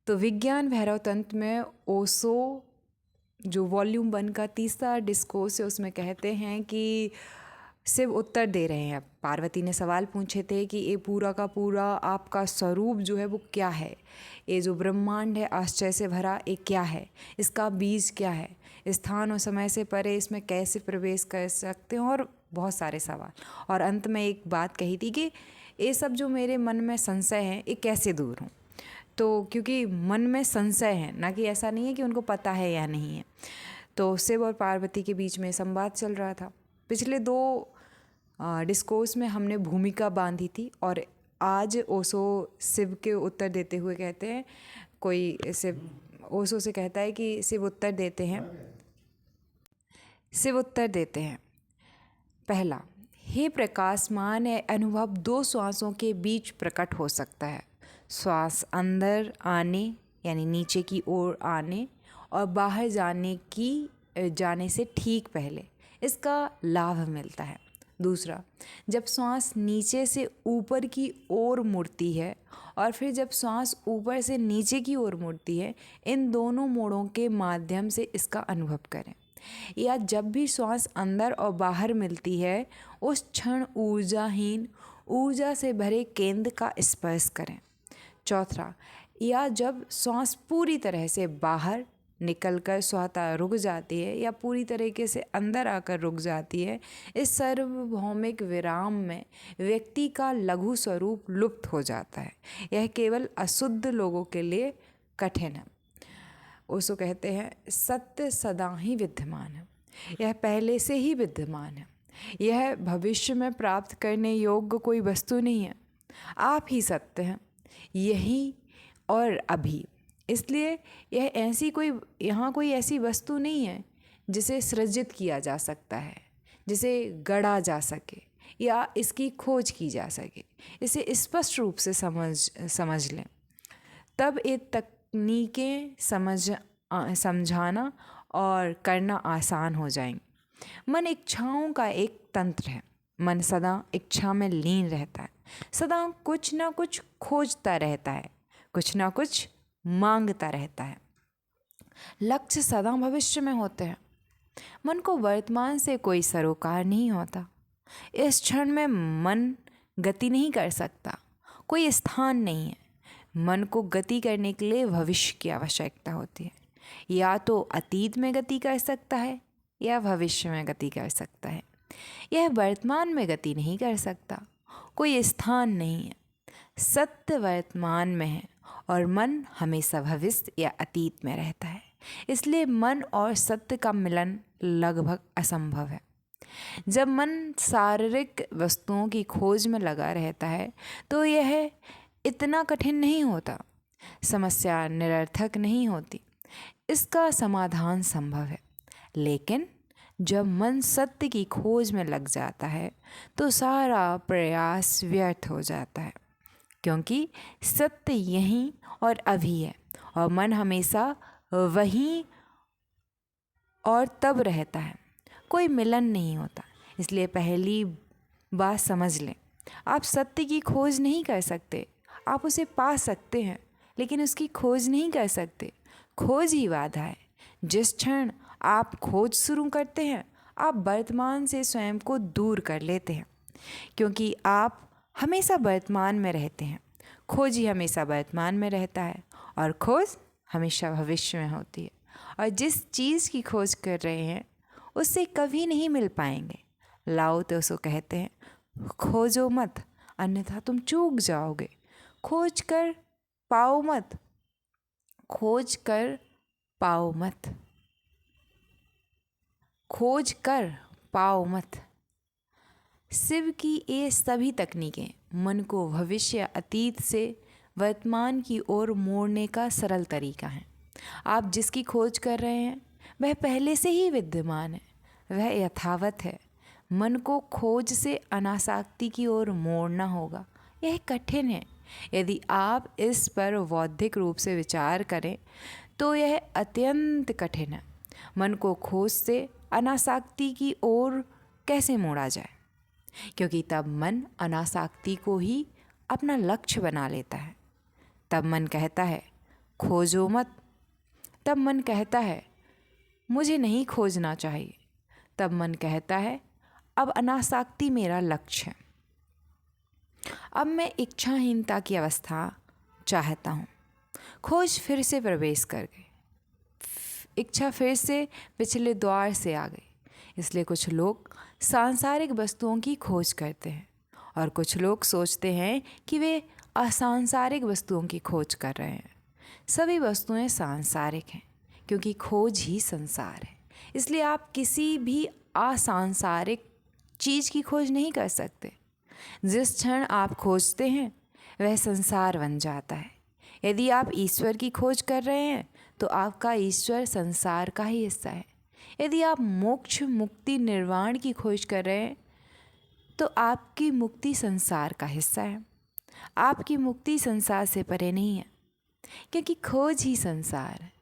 तो विज्ञान भैरव तंत्र में ओशो जो वॉल्यूम 1 का तीसरा डिस्कोर्स है उसमें कहते हैं कि शिव उत्तर दे रहे हैं। पार्वती ने सवाल पूछे थे कि ये पूरा का पूरा आपका स्वरूप जो है वो क्या है, ये जो ब्रह्मांड है आश्चर्य से भरा ये क्या है, इसका बीज क्या है, स्थान और समय से परे इसमें कैसे प्रवेश कर सकते हैं, और बहुत सारे सवाल। और अंत में एक बात कही थी कि ये सब जो मेरे मन में संशय हैं ये कैसे दूर हों। तो क्योंकि मन में संशय है, ना कि ऐसा नहीं है कि उनको पता है या नहीं है। तो शिव और पार्वती के बीच में संवाद चल रहा था। पिछले 2 डिस्कोर्स में हमने भूमिका बांधी थी, और आज ओशो शिव के उत्तर देते हुए कहते हैं, कोई शिव ओशो से कहता है कि शिव उत्तर देते हैं। पहला, हे प्रकाशमान, है अनुभव 2 श्वासों के बीच प्रकट हो सकता है। श्वास अंदर आने यानी नीचे की ओर आने और बाहर जाने से ठीक पहले इसका लाभ मिलता है। दूसरा, जब श्वास नीचे से ऊपर की ओर मुड़ती है और फिर जब श्वास ऊपर से नीचे की ओर मुड़ती है, इन दोनों मोड़ों के माध्यम से इसका अनुभव करें। या जब भी श्वास अंदर और बाहर मिलती है, उस क्षण ऊर्जाहीन ऊर्जा से भरे केंद्र का स्पर्श करें। चौथा, या जब श्वास पूरी तरह से बाहर निकलकर स्वतः रुक जाती है या पूरी तरीके से अंदर आकर रुक जाती है, इस सार्वभौमिक विराम में व्यक्ति का लघु स्वरूप लुप्त हो जाता है। यह केवल अशुद्ध लोगों के लिए कठिन है। उसको कहते हैं सत्य सदा ही विद्यमान है, यह पहले से ही विद्यमान है, यह भविष्य में प्राप्त करने योग्य कोई वस्तु नहीं है। आप ही सत्य हैं, यही और अभी। इसलिए यहाँ कोई ऐसी वस्तु नहीं है जिसे सृजित किया जा सकता है, जिसे गढ़ा जा सके या इसकी खोज की जा सके। इसे स्पष्ट रूप से समझ लें, तब ये तकनीकें समझाना और करना आसान हो जाएंगी। मन इच्छाओं का एक तंत्र है। मन सदा इच्छा में लीन रहता है, सदा कुछ ना कुछ खोजता रहता है, कुछ ना कुछ मांगता रहता है। लक्ष्य सदा भविष्य में होते हैं। मन को वर्तमान से कोई सरोकार नहीं होता। इस क्षण में मन गति नहीं कर सकता, कोई स्थान नहीं है। मन को गति करने के लिए भविष्य की आवश्यकता होती है। या तो अतीत में गति कर सकता है या भविष्य में गति कर सकता है। यह वर्तमान में गति नहीं कर सकता, कोई स्थान नहीं है। सत्य वर्तमान में है और मन हमेशा भविष्य या अतीत में रहता है। इसलिए मन और सत्य का मिलन लगभग असंभव है। जब मन शारीरिक वस्तुओं की खोज में लगा रहता है तो यह इतना कठिन नहीं होता, समस्या निरर्थक नहीं होती, इसका समाधान संभव है। लेकिन जब मन सत्य की खोज में लग जाता है तो सारा प्रयास व्यर्थ हो जाता है, क्योंकि सत्य यहीं और अभी है और मन हमेशा वहीं और तब रहता है, कोई मिलन नहीं होता। इसलिए पहली बात समझ लें, आप सत्य की खोज नहीं कर सकते, आप उसे पा सकते हैं लेकिन उसकी खोज नहीं कर सकते। खोज ही बाधा है। जिस क्षण आप खोज शुरू करते हैं, आप वर्तमान से स्वयं को दूर कर लेते हैं, क्योंकि आप हमेशा वर्तमान में रहते हैं। खोज ही हमेशा वर्तमान में रहता है और खोज हमेशा भविष्य में होती है। और जिस चीज़ की खोज कर रहे हैं उससे कभी नहीं मिल पाएंगे। लाओ तो उसको कहते हैं, खोजो मत अन्यथा तुम चूक जाओगे। खोज कर पाओ मत, खोज कर पाओ मत, खोज कर पाओ मत। शिव की ये सभी तकनीकें मन को भविष्य अतीत से वर्तमान की ओर मोड़ने का सरल तरीका है। आप जिसकी खोज कर रहे हैं वह पहले से ही विद्यमान है, वह यथावत है। मन को खोज से अनासक्ति की ओर मोड़ना होगा। यह कठिन है। यदि आप इस पर बौद्धिक रूप से विचार करें तो यह अत्यंत कठिन है। मन को खोज से अनासक्ति की ओर कैसे मोड़ा जाए, क्योंकि तब मन अनासक्ति को ही अपना लक्ष्य बना लेता है। तब मन कहता है खोजो मत। तब मन कहता है मुझे नहीं खोजना चाहिए। तब मन कहता है अब अनासक्ति मेरा लक्ष्य है। अब मैं इच्छाहीनता की अवस्था चाहता हूँ। खोज फिर से प्रवेश कर गई। इच्छा फिर से पिछले द्वार से आ गई। इसलिए कुछ लोग सांसारिक वस्तुओं की खोज करते हैं और कुछ लोग सोचते हैं कि वे असांसारिक वस्तुओं की खोज कर रहे हैं। सभी वस्तुएं सांसारिक हैं क्योंकि खोज ही संसार है। इसलिए आप किसी भी असांसारिक चीज़ की खोज नहीं कर सकते। जिस क्षण आप खोजते हैं वह संसार बन जाता है। यदि आप ईश्वर की खोज कर रहे हैं तो आपका ईश्वर संसार का ही हिस्सा है। यदि आप मोक्ष, मुक्ति, निर्वाण की खोज कर रहे हैं तो आपकी मुक्ति संसार का हिस्सा है। आपकी मुक्ति संसार से परे नहीं है क्योंकि खोज ही संसार है,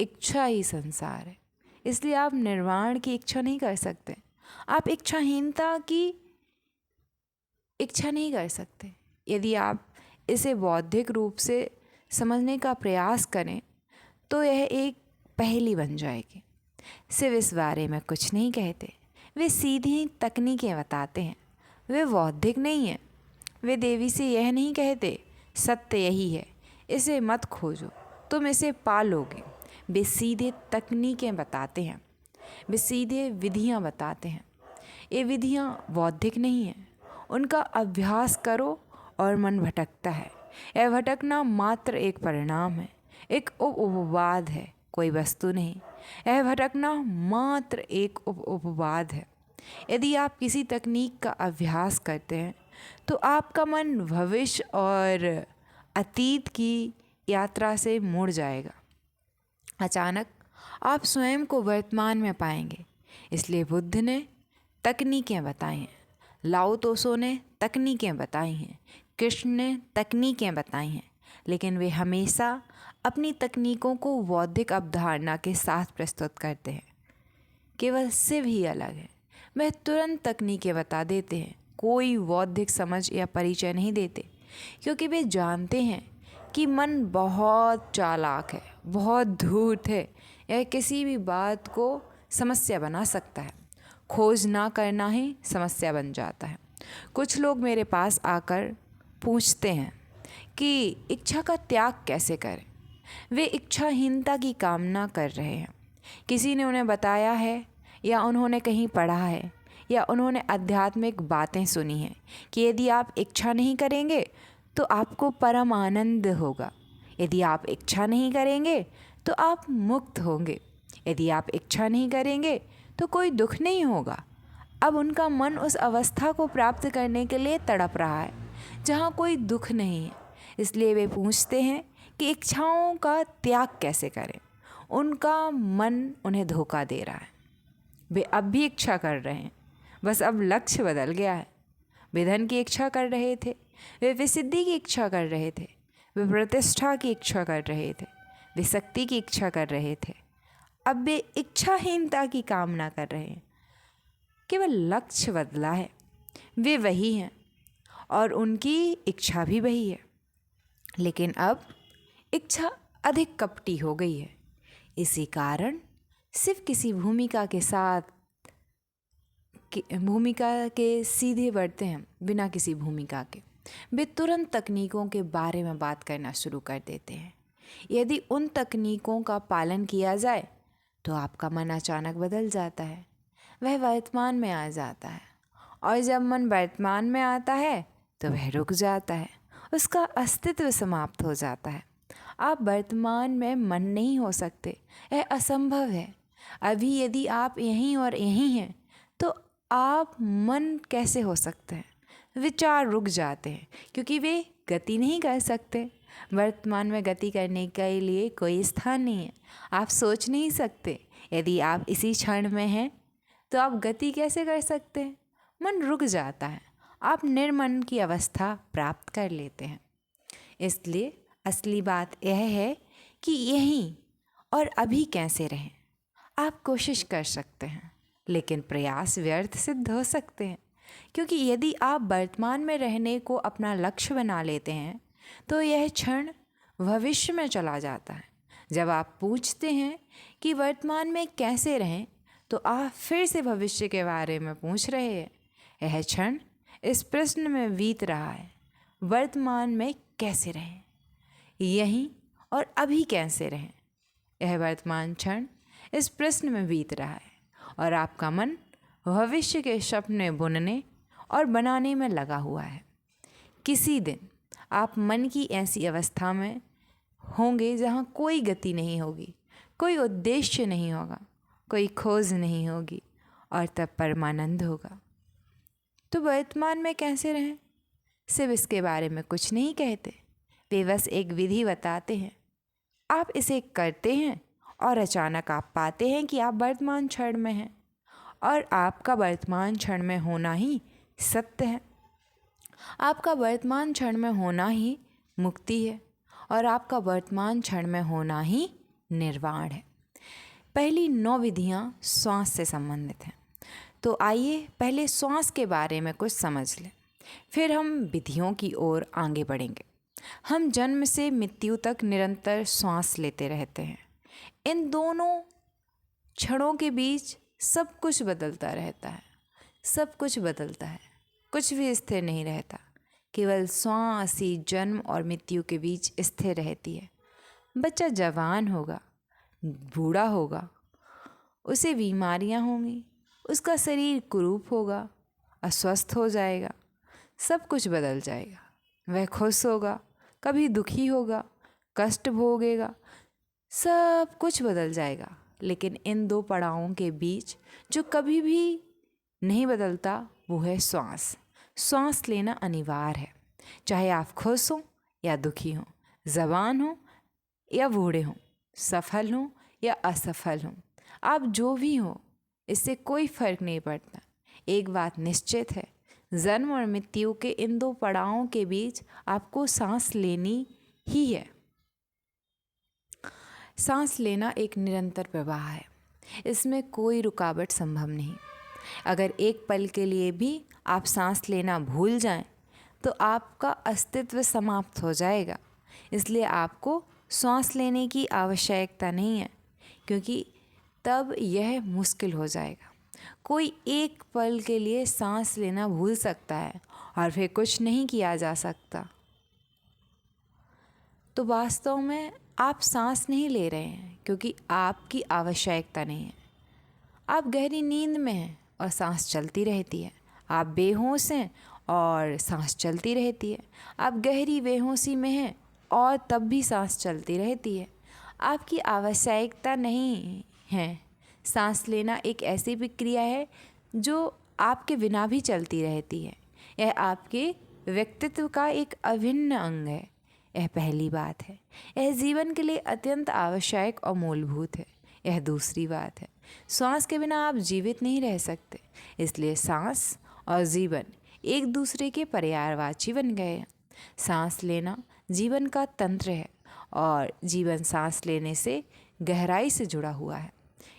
इच्छा ही संसार है। इसलिए आप निर्वाण की इच्छा नहीं कर सकते। आप इच्छाहीनता की इच्छा नहीं कर सकते। यदि आप इसे बौद्धिक रूप से समझने का प्रयास करें तो यह एक पहेली बन जाएगी। सिर्फ इस बारे में कुछ नहीं कहते, वे सीधी तकनीकें बताते हैं। वे बौद्धिक नहीं हैं। वे देवी से यह नहीं कहते सत्य यही है, इसे मत खोजो, तुम इसे पालोगे। वे सीधे तकनीकें बताते हैं। वे सीधे विधियां बताते हैं। ये विधियां बौद्धिक नहीं हैं। उनका अभ्यास करो और मन भटकता है। यह भटकना मात्र एक परिणाम है, एक उपवाद है, कोई वस्तु नहीं। यह भटकना मात्र एक उपवाद है। यदि आप किसी तकनीक का अभ्यास करते हैं तो आपका मन भविष्य और अतीत की यात्रा से मुड़ जाएगा। अचानक आप स्वयं को वर्तमान में पाएंगे। इसलिए बुद्ध ने तकनीकें बताई हैं, लाओ त्सो ने तकनीकें बताई हैं, कृष्ण ने तकनीकें बताई हैं, लेकिन वे हमेशा अपनी तकनीकों को बौद्धिक अवधारणा के साथ प्रस्तुत करते हैं। केवल शिव ही अलग है। वह तुरंत तकनीकें बता देते हैं, कोई बौद्धिक समझ या परिचय नहीं देते, क्योंकि वे जानते हैं कि मन बहुत चालाक है, बहुत धूर्त है। यह किसी भी बात को समस्या बना सकता है। खोज ना करना ही समस्या बन जाता है। कुछ लोग मेरे पास आकर पूछते हैं कि इच्छा का त्याग कैसे करें। वे इच्छाहीनता की कामना कर रहे हैं। किसी ने उन्हें बताया है या उन्होंने कहीं पढ़ा है या उन्होंने आध्यात्मिक बातें सुनी हैं कि यदि आप इच्छा नहीं करेंगे तो आपको परम आनंद होगा। यदि आप इच्छा नहीं करेंगे तो आप मुक्त होंगे। यदि आप इच्छा नहीं करेंगे तो कोई दुख नहीं होगा। अब उनका मन उस अवस्था को प्राप्त करने के लिए तड़प रहा है जहाँ कोई दुख नहीं है। इसलिए वे पूछते हैं कि इच्छाओं का त्याग कैसे करें। उनका मन उन्हें धोखा दे रहा है। वे अब भी इच्छा कर रहे हैं, बस अब लक्ष्य बदल गया है। वे धन की इच्छा कर रहे थे, वे विसिद्धि की इच्छा कर रहे थे, वे प्रतिष्ठा की इच्छा कर रहे थे, वे शक्ति की इच्छा कर रहे थे। अब वे इच्छाहीनता की कामना कर रहे हैं। केवल लक्ष्य बदला है। वे वही हैं और उनकी इच्छा भी वही है, लेकिन अब इच्छा अधिक कपटी हो गई है। इसी कारण सिर्फ किसी भूमिका के सीधे बढ़ते हैं, बिना किसी भूमिका के। वे तुरंत तकनीकों के बारे में बात करना शुरू कर देते हैं। यदि उन तकनीकों का पालन किया जाए तो आपका मन अचानक बदल जाता है। वह वर्तमान में आ जाता है, और जब मन वर्तमान में आता है तो वह रुक जाता है, उसका अस्तित्व समाप्त हो जाता है। आप वर्तमान में मन नहीं हो सकते, यह असंभव है। अभी यदि आप यहीं और यहीं हैं तो आप मन कैसे हो सकते हैं? विचार रुक जाते हैं क्योंकि वे गति नहीं कर सकते। वर्तमान में गति करने के लिए कोई स्थान नहीं है। आप सोच नहीं सकते। यदि आप इसी क्षण में हैं तो आप गति कैसे कर सकते हैं? मन रुक जाता है। आप निर्मन की अवस्था प्राप्त कर लेते हैं। इसलिए असली बात यह है कि यहीं और अभी कैसे रहें। आप कोशिश कर सकते हैं, लेकिन प्रयास व्यर्थ सिद्ध हो सकते हैं, क्योंकि यदि आप वर्तमान में रहने को अपना लक्ष्य बना लेते हैं तो यह क्षण भविष्य में चला जाता है। जब आप पूछते हैं कि वर्तमान में कैसे रहें, तो आप फिर से भविष्य के बारे में पूछ रहे हैं। यह क्षण इस प्रश्न में बीत रहा है, वर्तमान में कैसे रहें, यहीं और अभी कैसे रहें। यह वर्तमान क्षण इस प्रश्न में बीत रहा है और आपका मन भविष्य के सपने बुनने और बनाने में लगा हुआ है। किसी दिन आप मन की ऐसी अवस्था में होंगे जहाँ कोई गति नहीं होगी, कोई उद्देश्य नहीं होगा, कोई खोज नहीं होगी और तब परमानंद होगा। तो वर्तमान में कैसे रहें? सिर्फ इसके बारे में कुछ नहीं कहते, वे बस एक विधि बताते हैं। आप इसे करते हैं और अचानक आप पाते हैं कि आप वर्तमान क्षण में हैं और आपका वर्तमान क्षण में होना ही सत्य है। आपका वर्तमान क्षण में होना ही मुक्ति है और आपका वर्तमान क्षण में होना ही निर्वाण है। पहली 9 विधियाँ श्वास से संबंधित हैं। तो आइए पहले श्वास के बारे में कुछ समझ लें, फिर हम विधियों की ओर आगे बढ़ेंगे। हम जन्म से मृत्यु तक निरंतर श्वास लेते रहते हैं। इन दोनों क्षणों के बीच सब कुछ बदलता रहता है, सब कुछ बदलता है, कुछ भी स्थिर नहीं रहता। केवल श्वास ही जन्म और मृत्यु के बीच स्थिर रहती है। बच्चा जवान होगा, बूढ़ा होगा, उसे बीमारियां होंगी, उसका शरीर कुरूप होगा, अस्वस्थ हो जाएगा, सब कुछ बदल जाएगा। वह खुश होगा, कभी दुखी होगा, कष्ट भोगेगा, सब कुछ बदल जाएगा। लेकिन इन 2 पड़ावों के बीच जो कभी भी नहीं बदलता वो है श्वास। श्वास लेना अनिवार्य है, चाहे आप खुश हों या दुखी हों, जवान हों या बूढ़े हों, सफल हों या असफल हों, आप जो भी हो, इससे कोई फर्क नहीं पड़ता। एक बात निश्चित है, जन्म और मृत्यु के इन 2 पड़ावों के बीच आपको सांस लेनी ही है। सांस लेना एक निरंतर प्रवाह है, इसमें कोई रुकावट संभव नहीं। अगर एक पल के लिए भी आप सांस लेना भूल जाएं, तो आपका अस्तित्व समाप्त हो जाएगा। इसलिए आपको सांस लेने की आवश्यकता नहीं है, क्योंकि तब यह मुश्किल हो जाएगा। कोई एक पल के लिए सांस लेना भूल सकता है और फिर कुछ नहीं किया जा सकता। तो वास्तव में आप सांस नहीं ले रहे हैं, क्योंकि आपकी आवश्यकता नहीं है। आप गहरी नींद में हैं और सांस चलती रहती है। आप बेहोश हैं और सांस चलती रहती है। आप गहरी बेहोशी में हैं और तब भी सांस चलती रहती है। आपकी आवश्यकता नहीं है। सांस लेना एक ऐसी प्रक्रिया है जो आपके बिना भी चलती रहती है। यह आपके व्यक्तित्व का एक अभिन्न अंग है। यह पहली बात है। यह जीवन के लिए अत्यंत आवश्यक और मूलभूत है। यह दूसरी बात है। सांस के बिना आप जीवित नहीं रह सकते, इसलिए सांस और जीवन एक दूसरे के पर्यायवाची बन गए हैं। सांस लेना जीवन का तंत्र है और जीवन सांस लेने से गहराई से जुड़ा हुआ है।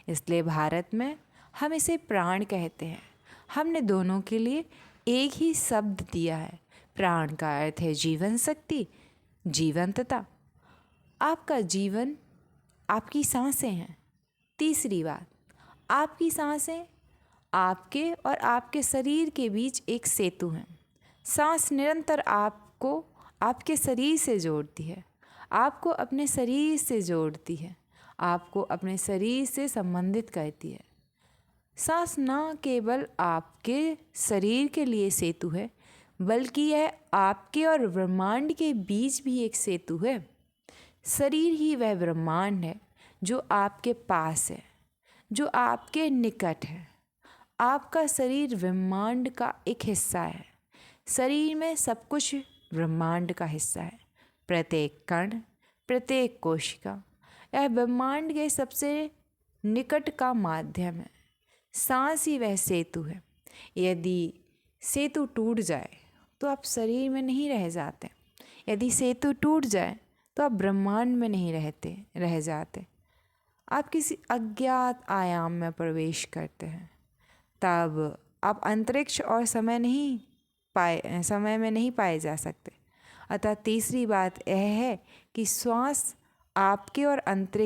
इसलिए भारत में हम इसे प्राण कहते हैं। हमने दोनों के लिए एक ही शब्द दिया है। प्राण का अर्थ है जीवन शक्ति, जीवंतता। आपका जीवन आपकी सांसें हैं। तीसरी बात, आपकी सांसें आपके और आपके शरीर के बीच एक सेतु हैं। सांस निरंतर आपको आपके शरीर से जोड़ती है, आपको अपने शरीर से जोड़ती है, आपको अपने शरीर से संबंधित करती है। सांस न केवल आपके शरीर के लिए सेतु है, बल्कि यह आपके और ब्रह्मांड के बीच भी एक सेतु है। शरीर ही वह ब्रह्मांड है जो आपके पास है, जो आपके निकट है। आपका शरीर ब्रह्मांड का एक हिस्सा है। शरीर में सब कुछ ब्रह्मांड का हिस्सा है। प्रत्येक कण, प्रत्येक कोशिका यह ब्रह्मांड के सबसे निकट का माध्यम है। सांस ही वह सेतु है। यदि सेतु टूट जाए तो आप शरीर में नहीं रह जाते। यदि सेतु टूट जाए तो आप ब्रह्मांड में नहीं रह जाते। आप किसी अज्ञात आयाम में प्रवेश करते हैं। तब आप अंतरिक्ष और समय में नहीं पाए जा सकते। अतः तीसरी बात यह है कि श्वास आपके और अंतरिक्ष